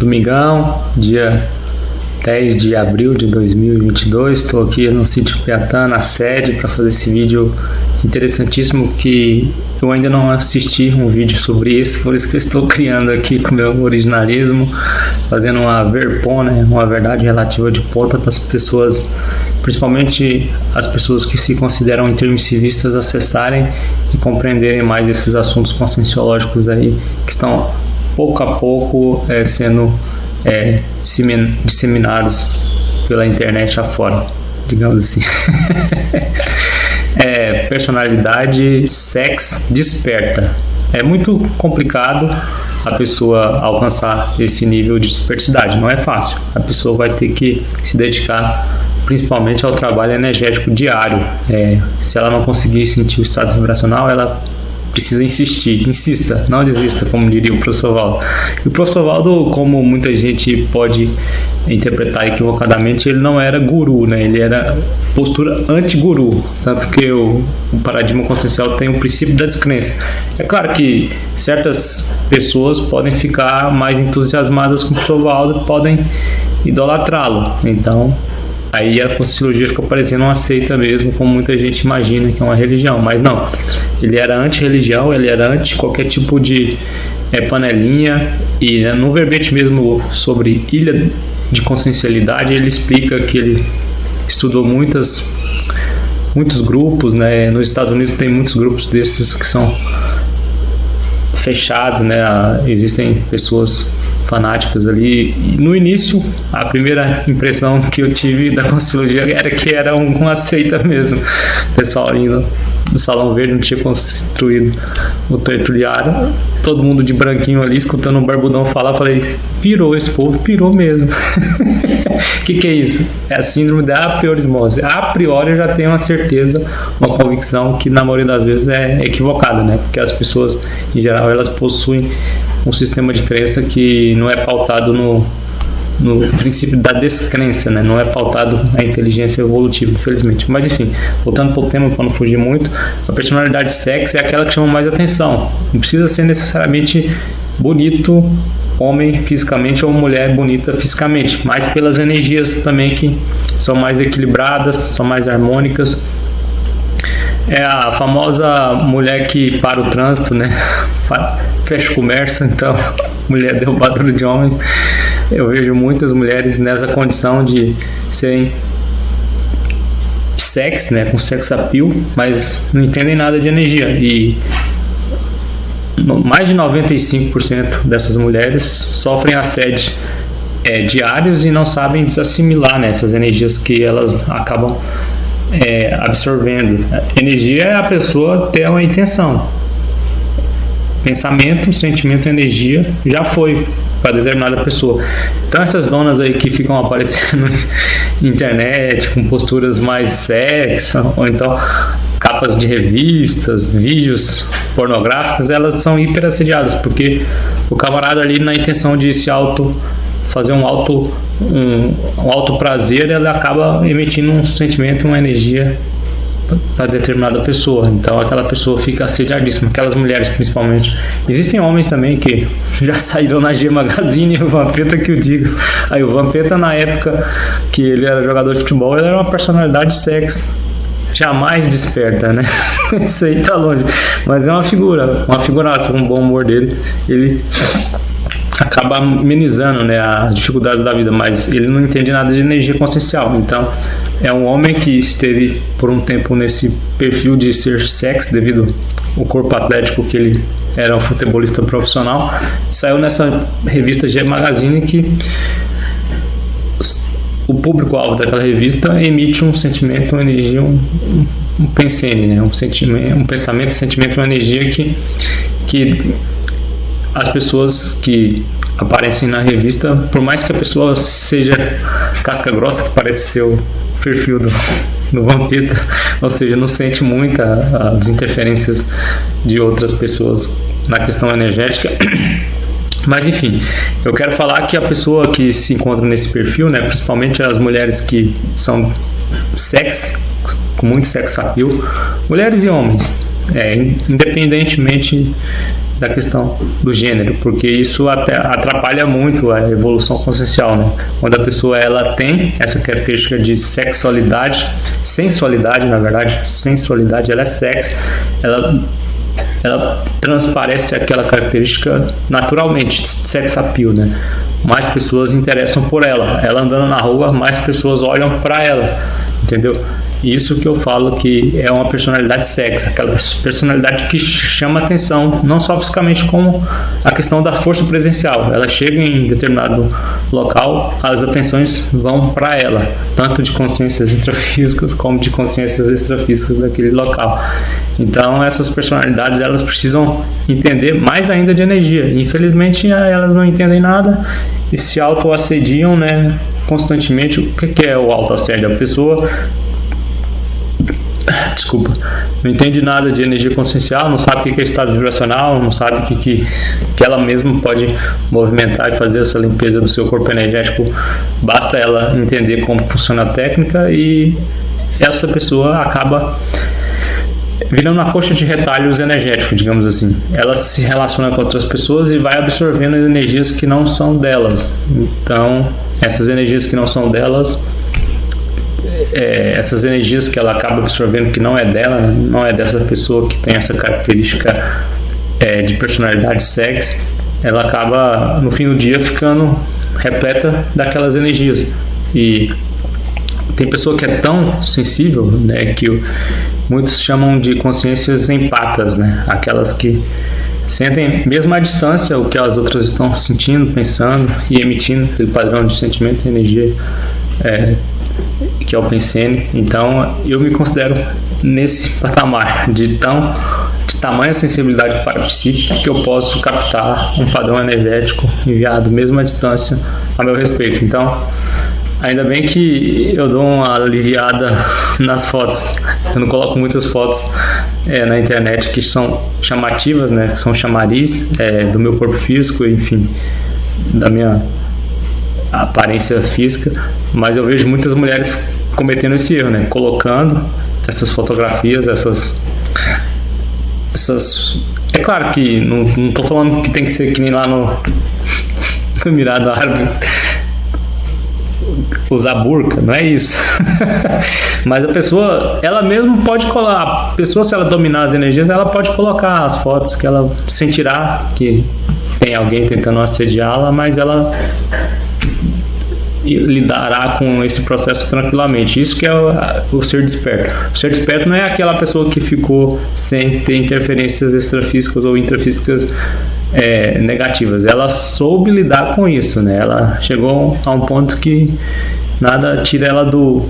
Domingão, dia 10 de abril de 2022, estou aqui no sítio Piatã, na sede, para fazer esse vídeo interessantíssimo que eu ainda não assisti um vídeo sobre isso, por isso que eu estou criando aqui com meu originalismo, fazendo uma verpona, uma verdade relativa de ponta para as pessoas, principalmente as pessoas que se consideram intermissivistas, acessarem e compreenderem mais esses assuntos conscienciológicos aí que estão pouco a pouco sendo disseminados pela internet afora, digamos assim. Personalidade sex desperta. É muito complicado a pessoa alcançar esse nível de desperticidade, não é fácil. A pessoa vai ter que se dedicar principalmente ao trabalho energético diário. Se ela não conseguir sentir o estado vibracional, ela precisa insista, não desista, como diria o professor Valdo. E o professor Valdo, como muita gente pode interpretar equivocadamente, ele não era guru, né? Ele era postura anti-guru, tanto que o paradigma consciencial tem o princípio da descrença. É claro que certas pessoas podem ficar mais entusiasmadas com o professor Valdo, podem idolatrá-lo, então aí a Conscienciologia fica parecendo uma seita mesmo, como muita gente imagina que é uma religião, mas não. Ele era anti-religião, ele era anti qualquer tipo de panelinha, e no verbete mesmo sobre ilha de consciencialidade, ele explica que ele estudou muitos grupos, né? Nos Estados Unidos tem muitos grupos desses que são fechados, né? Existem pessoas fanáticas ali. E no início, a primeira impressão que eu tive da Conscienciologia era que era uma seita mesmo. O pessoal indo no Salão Verde, não tinha construído o tertuliário, todo mundo de branquinho ali, escutando um barbudão falar, falei, pirou, esse povo pirou mesmo. Que é isso? É a síndrome da apriorismose. A priori eu já tenho uma certeza, uma convicção que na maioria das vezes é equivocada, né? Porque as pessoas, em geral, elas possuem um sistema de crença que não é pautado no princípio da descrença, né? Não é pautado na inteligência evolutiva, infelizmente. Mas enfim, voltando para o tema, para não fugir muito, a personalidade sex é aquela que chama mais atenção. Não precisa ser necessariamente bonito, homem fisicamente, ou mulher bonita fisicamente, mas pelas energias também que são mais equilibradas, são mais harmônicas. É a famosa mulher que para o trânsito, né? Fecha o comércio, então mulher derrubadora de homens. Eu vejo muitas mulheres nessa condição de serem sex, né, com sex appeal, mas não entendem nada de energia. E mais de 95% dessas mulheres sofrem assédio diários e não sabem desassimilar, né, essas energias que elas acabam absorvendo. Energia é a pessoa ter uma intenção. Pensamento, sentimento, energia já foi para determinada pessoa. Então essas donas aí que ficam aparecendo na internet com posturas mais sexy, ou então capas de revistas, vídeos pornográficos, elas são hiper assediadas, porque o camarada ali na intenção de fazer um auto prazer, ele acaba emitindo um sentimento, uma energia para determinada pessoa. Então aquela pessoa fica assediadíssima, aquelas mulheres principalmente. Existem homens também que já saíram na G Magazine, o Vampeta que eu digo. Aí o Vampeta, na época que ele era jogador de futebol, ele era uma personalidade sex jamais desperta, né? Isso aí tá longe, mas é uma figuraça, com o bom humor dele, ele acaba amenizando, né, as dificuldades da vida, mas ele não entende nada de energia consciencial. Então é um homem que esteve por um tempo nesse perfil de ser sex devido ao corpo atlético, que ele era um futebolista profissional. Saiu nessa revista G Magazine que o público-alvo daquela revista emite um sentimento, uma energia, um pensene, né? Um pensamento, um sentimento, uma energia que as pessoas que aparecem na revista, por mais que a pessoa seja casca grossa, que parece ser o perfil do Vampeta, ou seja, não sente muito as interferências de outras pessoas na questão energética. Mas enfim, eu quero falar que a pessoa que se encontra nesse perfil, né, principalmente as mulheres que são com muito sex appeal, mulheres e homens, independentemente da questão do gênero, porque isso até atrapalha muito a evolução consciencial, né? Quando a pessoa ela tem essa característica de sexualidade, sensualidade, na verdade, sensualidade, ela é sexo, ela transparece aquela característica naturalmente, sex appeal, né? Mais pessoas interessam por ela. Ela andando na rua, mais pessoas olham para ela, entendeu? Isso que eu falo que é uma personalidade sexy, aquela personalidade que chama atenção, não só fisicamente, como a questão da força presencial. Ela chega em determinado local, as atenções vão para ela, tanto de consciências intrafísicas como de consciências extrafísicas daquele local. Então essas personalidades elas precisam entender mais ainda de energia. Infelizmente elas não entendem nada e se autoassediam, né, constantemente. O que é o autoassédio? A pessoa não entende nada de energia consciencial, não sabe o que é estado vibracional, não sabe que ela mesma pode movimentar e fazer essa limpeza do seu corpo energético. Basta ela entender como funciona a técnica e essa pessoa acaba virando uma coxa de retalhos energéticos, digamos assim. Ela se relaciona com outras pessoas e vai absorvendo as energias que não são delas. Então, essas energias que não são delas, essas energias que ela acaba absorvendo que não é dela, não é dessa pessoa que tem essa característica de personalidade sexy, ela acaba no fim do dia ficando repleta daquelas energias. E tem pessoa que é tão sensível, né, que muitos chamam de consciências empatas, né, aquelas que sentem mesmo à distância o que as outras estão sentindo, pensando e emitindo aquele padrão de sentimento e energia que é o PENSENE. Então eu me considero nesse patamar de tamanha sensibilidade para a psique que eu posso captar um padrão energético enviado mesmo à distância a meu respeito. Então ainda bem que eu dou uma aliviada nas fotos. Eu não coloco muitas fotos na internet que são chamativas, né, que são chamariz do meu corpo físico, enfim, da minha aparência física, mas eu vejo muitas mulheres cometendo esse erro, né? Colocando essas fotografias, essas... É claro que não estou falando que tem que ser que nem lá no Mirado Árabe, usar burca, não é isso. Mas a pessoa, ela mesma pode colar. A pessoa, se ela dominar as energias, ela pode colocar as fotos que ela sentirá que tem alguém tentando assediá-la, mas ela lidará com esse processo tranquilamente. Isso que é o ser desperto. O ser desperto não é aquela pessoa que ficou sem ter interferências extrafísicas ou intrafísicas negativas. Ela soube lidar com isso, né? Ela chegou a um ponto que nada tira ela do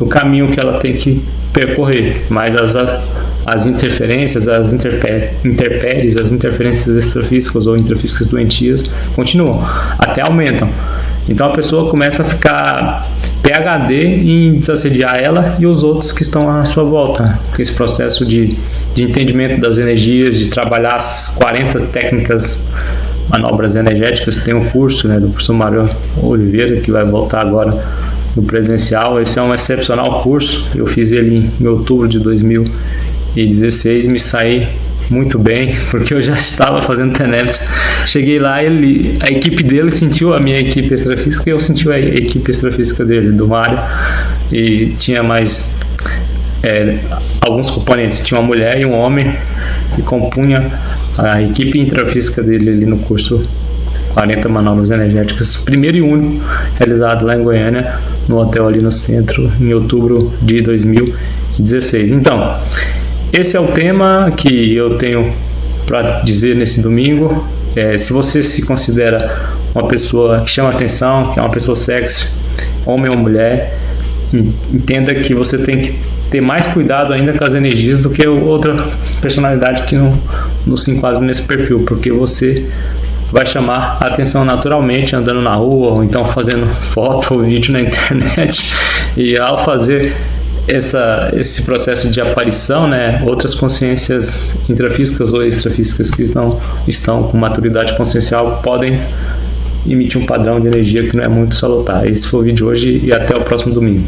caminho que ela tem que percorrer, mas as interferências, as intempéries, as interferências extrafísicas ou intrafísicas doentias continuam, até aumentam. Então a pessoa começa a ficar PhD em desassediar ela e os outros que estão à sua volta, com esse processo de entendimento das energias, de trabalhar as 40 técnicas, manobras energéticas. Tem um curso, né, do professor Mário Oliveira, que vai voltar agora no presencial. Esse é um excepcional curso, eu fiz ele em outubro de 2016 e me saí muito bem, porque eu já estava fazendo TENEPS. Cheguei lá, a equipe dele sentiu a minha equipe extrafísica e eu senti a equipe extrafísica dele, do Mário, e tinha mais alguns componentes. Tinha uma mulher e um homem que compunha a equipe intrafísica dele ali no curso 40 manobras energéticas, primeiro e único realizado lá em Goiânia, no hotel ali no centro, em outubro de 2016. Então, esse é o tema que eu tenho para dizer nesse domingo. Se você se considera uma pessoa que chama atenção, que é uma pessoa sexy, homem ou mulher, entenda que você tem que ter mais cuidado ainda com as energias do que outra personalidade que não se enquadra nesse perfil, porque você vai chamar a atenção naturalmente andando na rua, ou então fazendo foto ou vídeo na internet, e ao fazer esse processo de aparição, né, outras consciências intrafísicas ou extrafísicas que estão com maturidade consciencial podem emitir um padrão de energia que não é muito salutar. Esse foi o vídeo de hoje e até o próximo domingo.